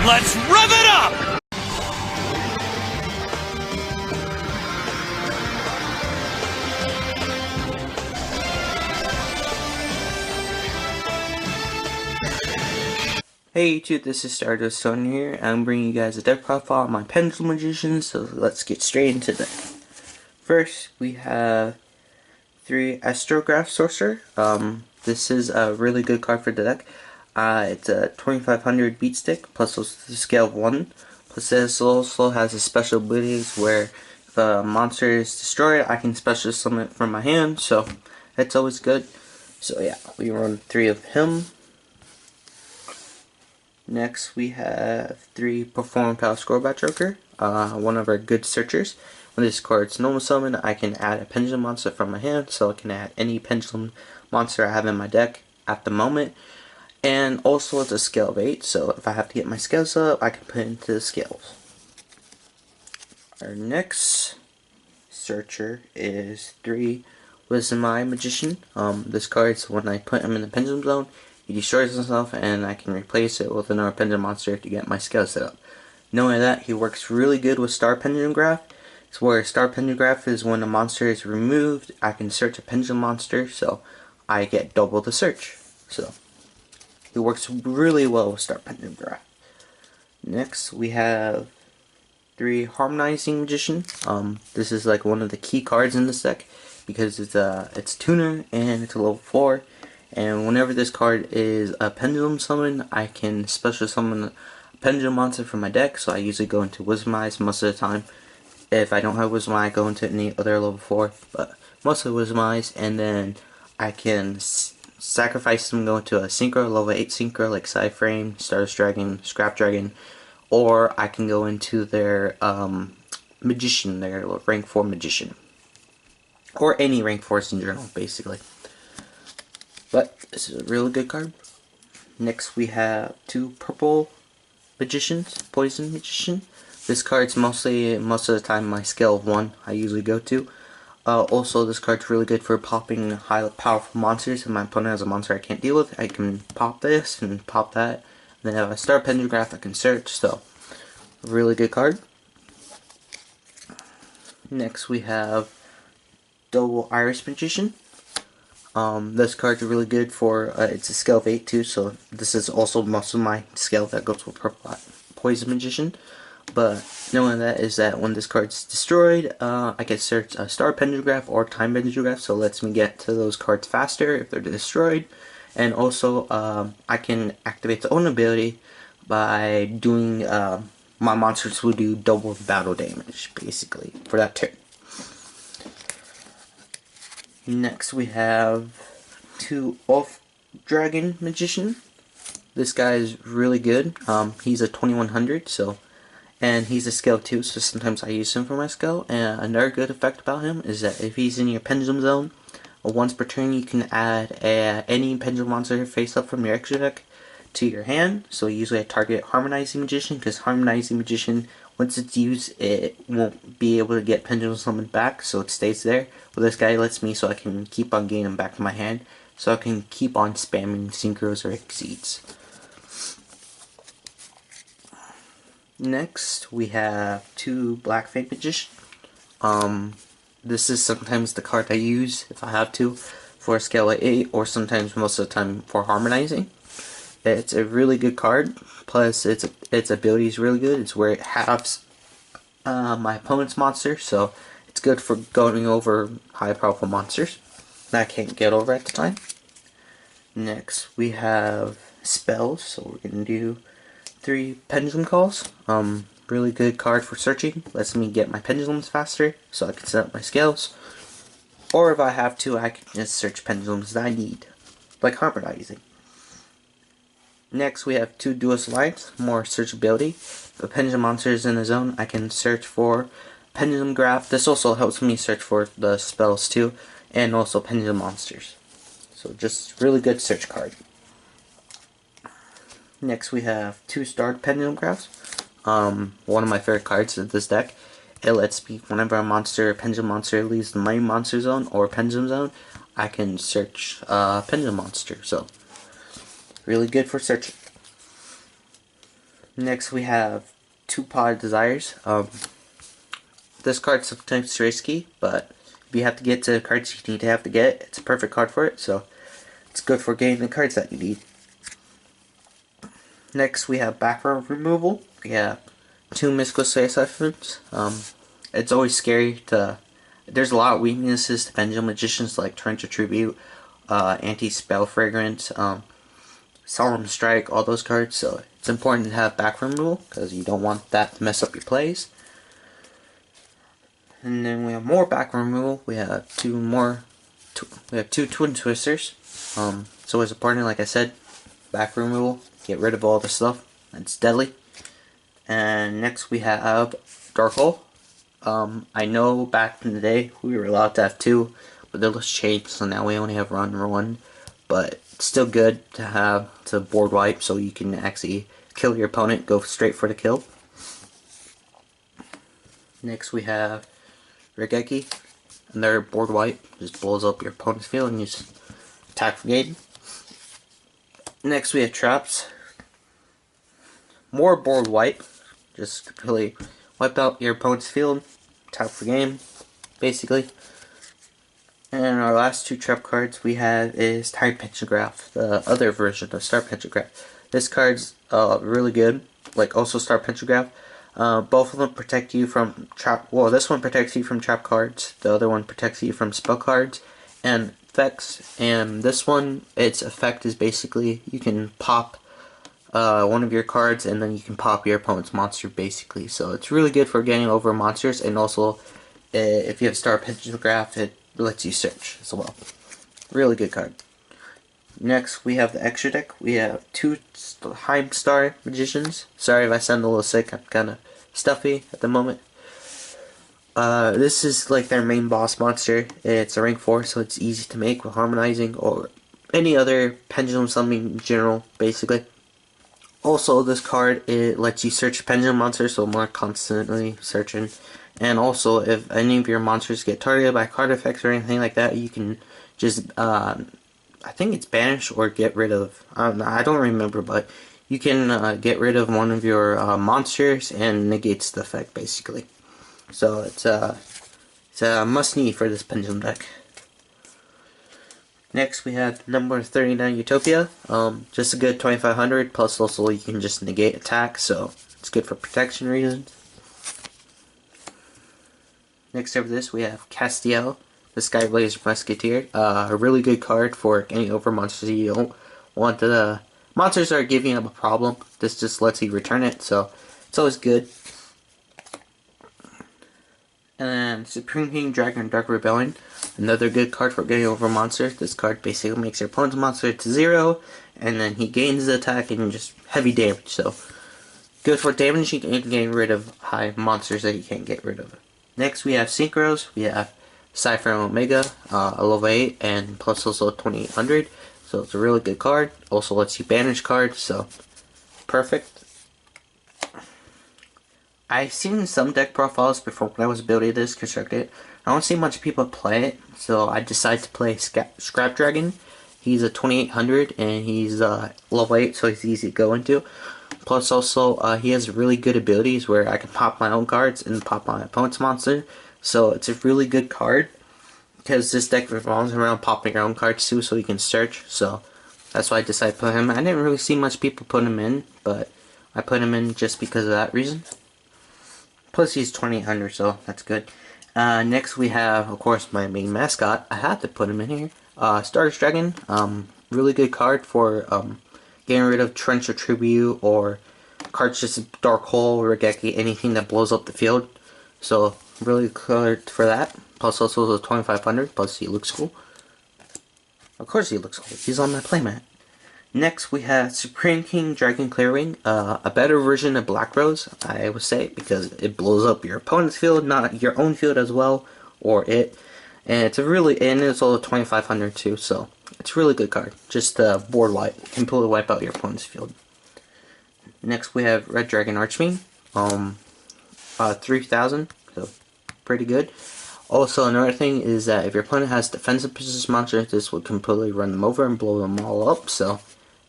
Let's rev it up! Hey YouTube, this is Stardust Dragon here, and I'm bringing you guys a deck profile on my Pendulum Magician, so let's get straight into that. First, we have 3 Astrograph Sorcerer. This is a really good card for the deck. It's a 2500 beat stick, plus also the scale of 1. Plus this also has a special abilities where if a monster is destroyed, I can special summon it from my hand, so that's always good. So yeah, we run 3 of him. Next, we have 3 Performapal Skullcrobat Joker, one of our good searchers. When this card's normal summon, I can add a pendulum monster from my hand, so I can add any pendulum monster I have in my deck at the moment. And also it's a scale of 8, so if I have to get my scales up, I can put it into the scales. Our next searcher is 3 Wisdom Magician. This card's when I put him in the pendulum zone, he destroys himself and I can replace it with another pendulum monster to get my scale set up. Knowing that, he works really good with Star Pendulumgraph. It's where Star Pendulumgraph is when a monster is removed, I can search a pendulum monster, so I get double the search. So he works really well with Star Pendulumgraph. Next, we have 3 Harmonizing Magician. This is like one of the key cards in this deck because it's tuner and it's a level 4. And whenever this card is a pendulum summon, I can special summon a pendulum monster from my deck. So I usually go into Wisdom Eyes most of the time. If I don't have Wisdom Eye, I go into any other level 4, but mostly Wisdom Eyes. And then I can sacrifice them, go into a synchro, level 8 synchro like Frame, Stardust Dragon, Scrap Dragon, or I can go into their magician, their rank 4 magician, or any rank 4s in general, basically. But this is a really good card. Next we have 2 purple magicians, Poison Magician. This card's most of the time my scale of 1 I usually go to. Also this card's really good for popping high powerful monsters. If my opponent has a monster I can't deal with, I can pop this and pop that. And then if I Star Pendulumgraph I can search, so a really good card. Next we have Double Iris Magician. This card's really good for, it's a scale of 8 too, so this is also most of my scale that goes with Purple Poison Magician. But knowing that is that when this card's destroyed, I can search a Star Pendulumgraph or Time Pendulumgraph, so it lets me get to those cards faster if they're destroyed. And also, I can activate the own ability by doing, my monsters will do double the battle damage, basically, for that turn. Next we have 2 Oafdragon Magician. This guy is really good. He's a 2100, and he's a scale 2, so sometimes I use him for my scale. And another good effect about him is that if he's in your pendulum zone, once per turn you can add any pendulum monster face up from your extra deck to your hand. So usually I target Harmonizing Magician, because Harmonizing Magician, once it's used, it won't be able to get pendulum summoned back, so it stays there. Well, this guy lets me, so I can keep on getting them back to my hand, so I can keep on spamming synchros or exceeds. Next, we have 2 Black Fang Magician. This is sometimes the card I use, if I have to, for a scale of 8, or sometimes most of the time for Harmonizing. It's a really good card, plus its ability is really good. It's where it halves my opponent's monster, so it's good for going over high powerful monsters that I can't get over at the time. Next we have spells, so we're going to do 3 Pendulum Calls. Really good card for searching, lets me get my pendulums faster, so I can set up my scales. Or if I have to, I can just search pendulums that I need, like Harmonizing. Next we have 2 Duelist Alliance, more searchability. If a pendulum monster is in the zone, I can search for Pendulumgraph. This also helps me search for the spells too, and also pendulum monsters. So just really good search card. Next we have 2 Star Pendulumgraphs. One of my favorite cards of this deck. It lets me, whenever a pendulum monster leaves the main monster zone or pendulum zone, I can search pendulum monster. So really good for searching. Next we have Two Pod Desires. This card's sometimes risky, but if you have to get to the cards you need to have to get, it's a perfect card for it, so it's good for getting the cards that you need. Next we have background removal. We have 2 Mystical Typhoons. It's always scary to... There's a lot of weaknesses to Pendulum Magicians like Torrential Tribute, Anti-Spell Fragrance, Solemn Strike, all those cards, so it's important to have background removal because you don't want that to mess up your plays. And then we have more background removal. We have two Twin Twisters. It's always important, like I said, background removal. Get rid of all the stuff that's deadly. And next we have Dark Hole. I know back in the day we were allowed to have 2, but those changed, so now we only have number 1. But it's still good to have to board wipe, so you can actually kill your opponent, go straight for the kill. Next we have Raigeki. Another board wipe, just blows up your opponent's field and you just attack for game. Next we have Traps. More board wipe, just really wipe out your opponent's field, attack for game, basically. And our last 2 trap cards we have is Time Pendulumgraph, the other version of Star Pendulumgraph. This card's really good, like also Star Pendulumgraph. Both of them protect you from trap. Well, this one protects you from trap cards. The other one protects you from spell cards and effects. And this one, its effect is basically you can pop one of your cards and then you can pop your opponent's monster, basically. So it's really good for getting over monsters, and also if you have Star Pendulumgraph, it lets you search as well. Really good card. Next, we have the extra deck. We have 2 Timestar Magicians. Sorry if I sound a little sick. I'm kind of stuffy at the moment. This is like their main boss monster. It's a rank 4, so it's easy to make with Harmonizing or any other Pendulum summoning in general, basically. Also, this card, it lets you search Pendulum monsters, so more constantly searching. And also, if any of your monsters get targeted by card effects or anything like that, you can just, I think it's banish or get rid of, I don't remember, but you can get rid of one of your monsters and negates the effect, basically. So it's a must-need for this Pendulum deck. Next we have number 39 Utopia. Just a good 2500, plus also you can just negate attack, so it's good for protection reasons. Next over this we have Castel, the Skyblaster Musketeer. A really good card for any over monsters you don't want the monsters are giving up a problem. This just lets you return it, so it's always good. And then Supreme Dragon Dark Rebellion, another good card for getting over monsters. This card basically makes your opponent's monster to 0, and then he gains the attack and just heavy damage. So good for damaging and getting rid of high monsters that you can't get rid of. Next we have Synchros. We have PSY-Framelord Omega, a level 8, and plus also 2800. So it's a really good card. Also lets you banish cards, so perfect. I've seen some deck profiles before when I was building this, constructed. I don't see much people play it, so I decided to play Scrap Dragon. He's a 2800 and he's level 8, so he's easy to go into. Plus also, he has really good abilities where I can pop my own cards and pop my opponent's monster. So it's a really good card, because this deck revolves around popping your own cards too, so you can search. So that's why I decided to put him. I didn't really see much people put him in, but I put him in just because of that reason. Plus he's 2800, so that's good. Next we have, of course, my main mascot. I had to put him in here. Stardust Dragon. Really good card for getting rid of Torrential Tribute or cards just Dark Hole, Raigeki, anything that blows up the field. So really good for that. Plus also the 2500. Plus he looks cool. Of course he looks cool. He's on my playmat. Next we have Supreme King Dragon Clearwing, a better version of Black Rose, I would say, because it blows up your opponent's field, not your own field as well, or it. And it's also 2500 too, so it's a really good card. Just board wipe, completely wipe out your opponent's field. Next we have Red Dragon Archfiend, 3000, so pretty good. Also, another thing is that if your opponent has defensive position monsters, this will completely run them over and blow them all up, so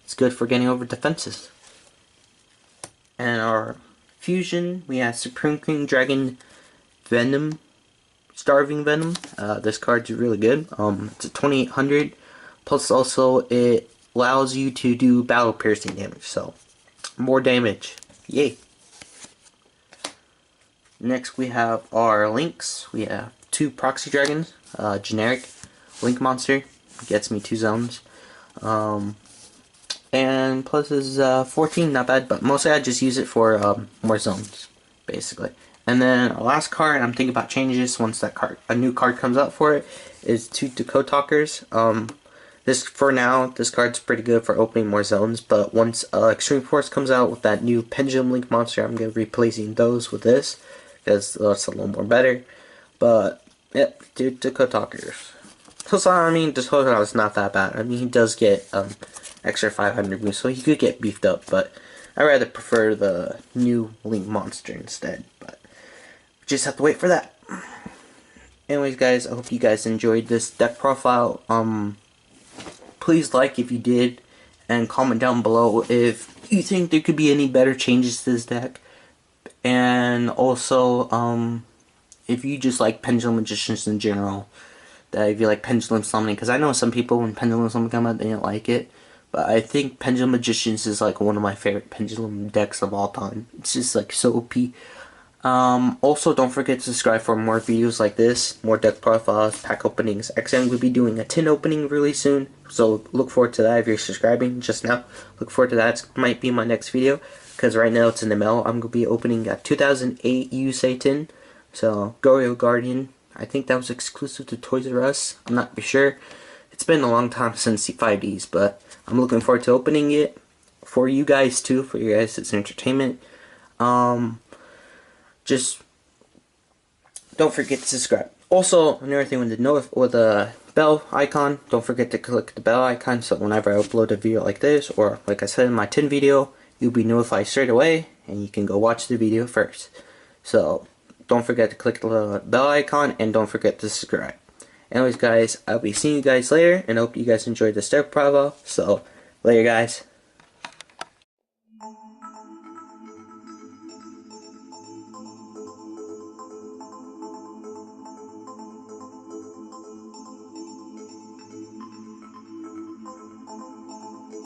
it's good for getting over defenses. And our fusion, we have Supreme Dragon Venom, Starving Venom. This card's really good. It's a 2800. Plus also it allows you to do battle piercing damage. So more damage. Yay. Next we have our links. We have 2 Proxy Dragons. Generic link monster. Gets me 2 zones. And plus is 14, not bad, but mostly I just use it for more zones, basically. And then our last card, I'm thinking about changing this once that card, a new card comes out for it, is 2 Decode Talkers. This, for now, this card's pretty good for opening more zones, but once Extreme Force comes out with that new Pendulum Link monster, I'm going to be replacing those with this, because that's a little more better. But, yep, 2 Decode Talkers. So, I mean, Decode Talker is not that bad. I mean, he does get extra 500 boost, so he could get beefed up, but I rather prefer the new Link monster instead. But just have to wait for that. Anyways, guys, I hope you guys enjoyed this deck profile. Please like if you did, and comment down below if you think there could be any better changes to this deck. And also, if you just like Pendulum Magicians in general, that if you like Pendulum Summoning, because I know some people when Pendulum Summoning come out, they didn't like it. But I think Pendulum Magicians is like one of my favorite Pendulum decks of all time. It's just like so OP. Also, don't forget to subscribe for more videos like this, more deck profiles, pack openings. XM will be doing a tin opening really soon, so look forward to that if you're subscribing just now. Look forward to that. It might be my next video, because right now it's in the mail. I'm going to be opening a 2008 USA tin. So, Goryo Guardian. I think that was exclusive to Toys R Us. I'm not sure. It's been a long time since C5Ds, but I'm looking forward to opening it for you guys too, for you guys. It's entertainment. Just don't forget to subscribe. Also, another thing with the bell icon, don't forget to click the bell icon so whenever I upload a video like this, or like I said in my 10 video, you'll be notified straight away and you can go watch the video first. So don't forget to click the bell icon and don't forget to subscribe. Anyways, guys, I'll be seeing you guys later, and I hope you guys enjoyed this deck profile. So later, guys.